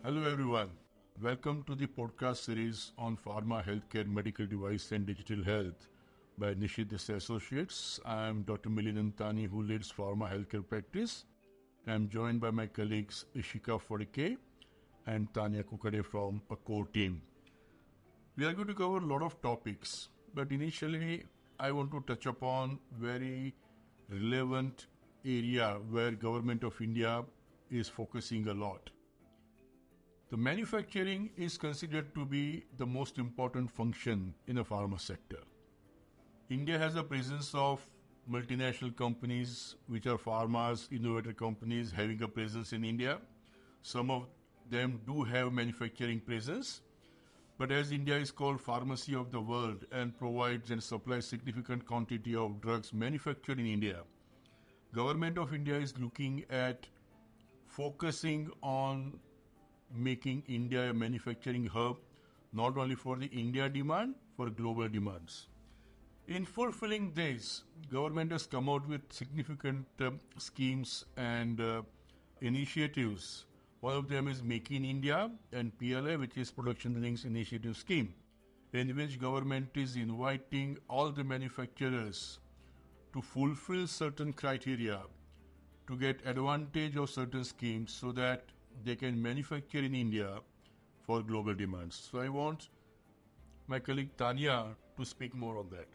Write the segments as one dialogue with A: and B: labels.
A: Hello everyone. Welcome to the podcast series on pharma, healthcare, medical device and digital health by Nishith Desai Associates. I am Dr. Milind Tani, who leads pharma healthcare practice. I am joined by my colleagues Ishika Fodike and Tanya Kukade from a core team. We are going to cover a lot of topics, but initially I want to touch upon very relevant area where Government of India is focusing a lot. The manufacturing is considered to be the most important function in the pharma sector. India has a presence of multinational companies which are pharma's innovator companies having a presence in India. Some of them do have manufacturing presence, but as India is called pharmacy of the world and provides and supplies significant quantity of drugs manufactured in India, Government of India is looking at focusing on making India a manufacturing hub, not only for the India demand, for global demands. In fulfilling this, government has come out with significant schemes and initiatives. One of them is Make in India and PLI, which is Production Links Initiative Scheme, in which government is inviting all the manufacturers to fulfill certain criteria to get advantage of certain schemes so that they can manufacture in India for global demands. So I want my colleague Tanya to speak more on that.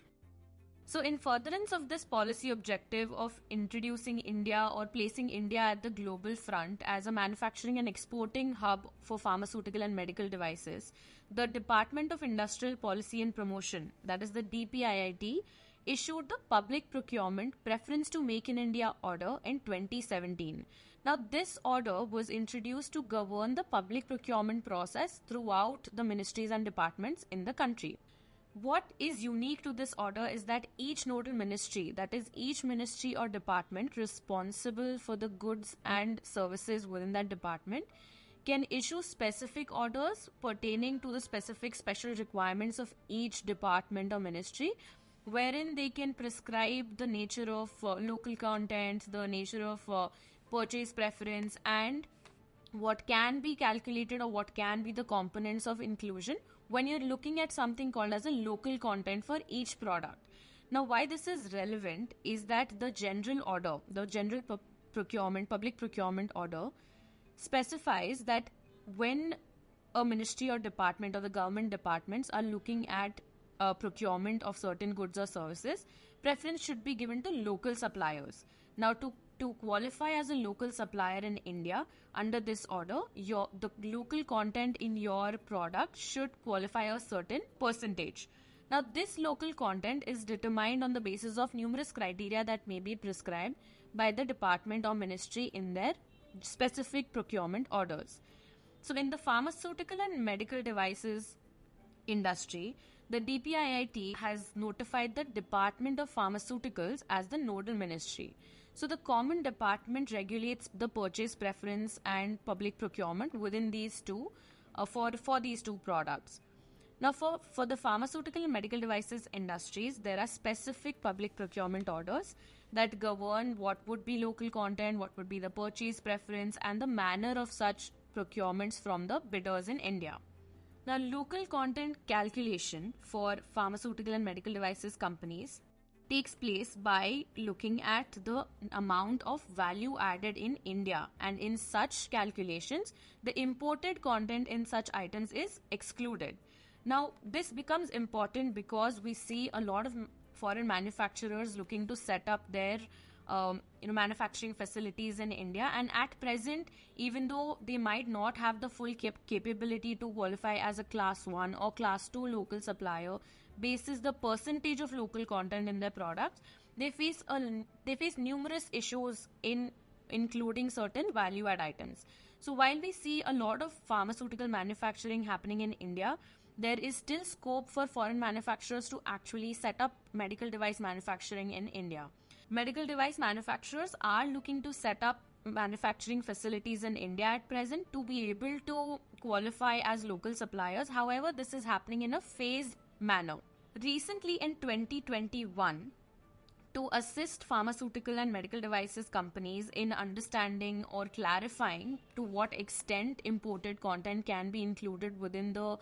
B: So in furtherance of this policy objective of introducing India or placing India at the global front as a manufacturing and exporting hub for pharmaceutical and medical devices, the Department of Industrial Policy and Promotion, that is the DPIIT, issued the Public Procurement Preference to Make in India order in 2017. Now, this order was introduced to govern the public procurement process throughout the ministries and departments in the country. What is unique to this order is that each nodal ministry, that is each ministry or department responsible for the goods and services within that department, can issue specific orders pertaining to the specific special requirements of each department or ministry, wherein they can prescribe the nature of local content, the nature of purchase preference, and what can be calculated or what can be the components of inclusion when you're looking at something called as a local content for each product. Now, why this is relevant is that the general order, the general public procurement order, specifies that when a ministry or department or the government departments are looking at procurement of certain goods or services, preference should be given to local suppliers. Now, to qualify as a local supplier in India under this order, the local content in your product should qualify a certain percentage. Now, this local content is determined on the basis of numerous criteria that may be prescribed by the department or ministry in their specific procurement orders. So, in the pharmaceutical and medical devices industry, the DPIIT has notified the Department of Pharmaceuticals as the nodal ministry. So the common department regulates the purchase preference and public procurement within these two for these two products. Now for the pharmaceutical and medical devices industries, there are specific public procurement orders that govern what would be local content, what would be the purchase preference, and the manner of such procurements from the bidders in India. Now, local content calculation for pharmaceutical and medical devices companies takes place by looking at the amount of value added in India, and in such calculations, the imported content in such items is excluded. Now, this becomes important because we see a lot of foreign manufacturers looking to set up their manufacturing facilities in India, and at present, even though they might not have the full capability to qualify as a class 1 or class 2 local supplier basis the percentage of local content in their products, they face numerous issues in including certain value add items. So while we see a lot of pharmaceutical manufacturing happening in India, there is still scope for foreign manufacturers to actually set up medical device manufacturing in India. Medical device manufacturers are looking to set up manufacturing facilities in India at present to be able to qualify as local suppliers. However, this is happening in a phased manner. Recently in 2021, to assist pharmaceutical and medical devices companies in understanding or clarifying to what extent imported content can be included within the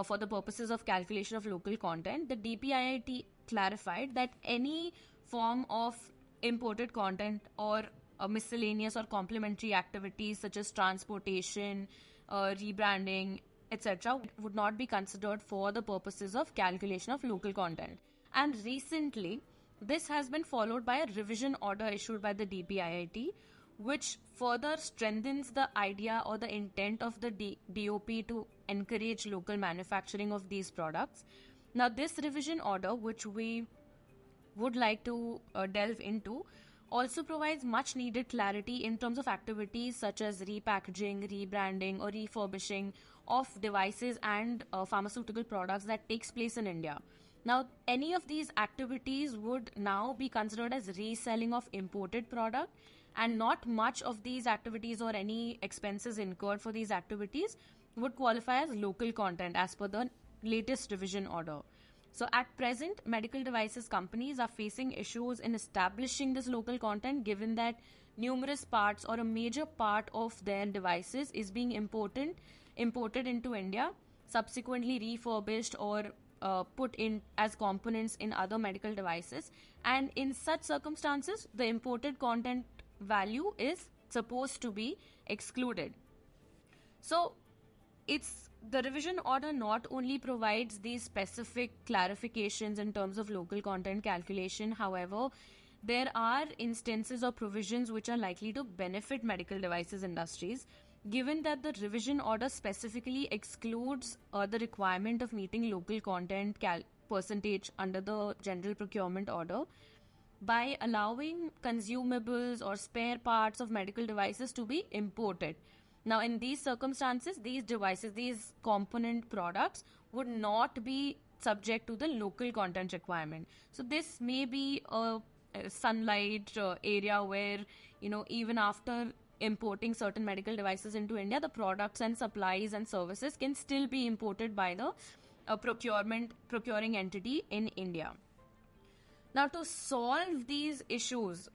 B: for the purposes of calculation of local content. The DPIIT clarified that any form of imported content or miscellaneous or complementary activities such as transportation, rebranding, etc. would not be considered for the purposes of calculation of local content. And recently, this has been followed by a revision order issued by the DPIIT, which further strengthens the idea or the intent of the DOP to encourage local manufacturing of these products. Now, this revision order, which we would like to delve into, also provides much needed clarity in terms of activities such as repackaging, rebranding, or refurbishing of devices and pharmaceutical products that takes place in India. Now, any of these activities would now be considered as reselling of imported product, and not much of these activities or any expenses incurred for these activities would qualify as local content as per the latest revision order. So at present, medical devices companies are facing issues in establishing this local content, given that numerous parts or a major part of their devices is being imported into India, subsequently refurbished or put in as components in other medical devices. And in such circumstances, the imported content value is supposed to be excluded. So the revision order not only provides these specific clarifications in terms of local content calculation. However, there are instances or provisions which are likely to benefit medical devices industries, given that the revision order specifically excludes the requirement of meeting local content percentage under the general procurement order by allowing consumables or spare parts of medical devices to be imported. Now, in these circumstances, these devices, these component products would not be subject to the local content requirement. So this may be a sunlight area where, even after importing certain medical devices into India, the products and supplies and services can still be imported by the procuring entity in India. Now, to solve these issues,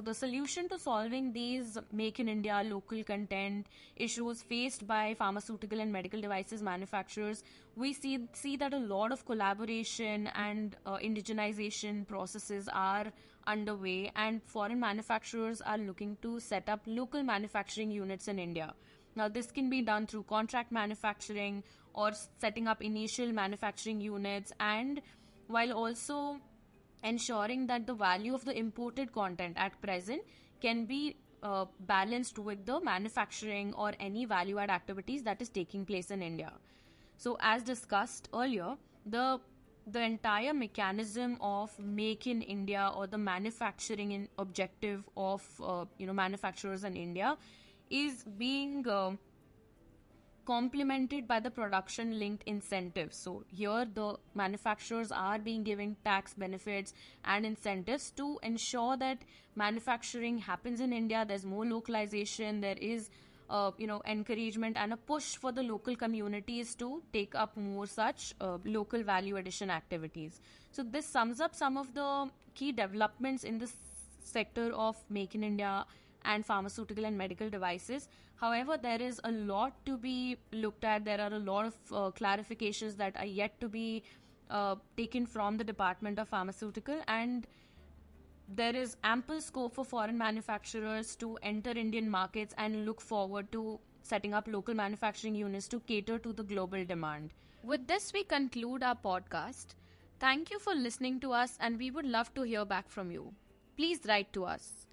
B: the solution to solving these Make in India, local content issues faced by pharmaceutical and medical devices manufacturers, we see that a lot of collaboration and indigenization processes are underway, and foreign manufacturers are looking to set up local manufacturing units in India. Now, this can be done through contract manufacturing or setting up initial manufacturing units, and while also ensuring that the value of the imported content at present can be balanced with the manufacturing or any value-add activities that is taking place in India. So, as discussed earlier, the entire mechanism of Make in India or the manufacturing objective of manufacturers in India is being complemented by the production-linked incentives. So here the manufacturers are being given tax benefits and incentives to ensure that manufacturing happens in India. There's more localization. There is encouragement and a push for the local communities to take up more such local value addition activities. So this sums up some of the key developments in this sector of Make in India and pharmaceutical and medical devices. However, there is a lot to be looked at. There are a lot of clarifications that are yet to be taken from the Department of Pharmaceutical, and there is ample scope for foreign manufacturers to enter Indian markets and look forward to setting up local manufacturing units to cater to the global demand. With this, we conclude our podcast. Thank you for listening to us, and we would love to hear back from you. Please write to us.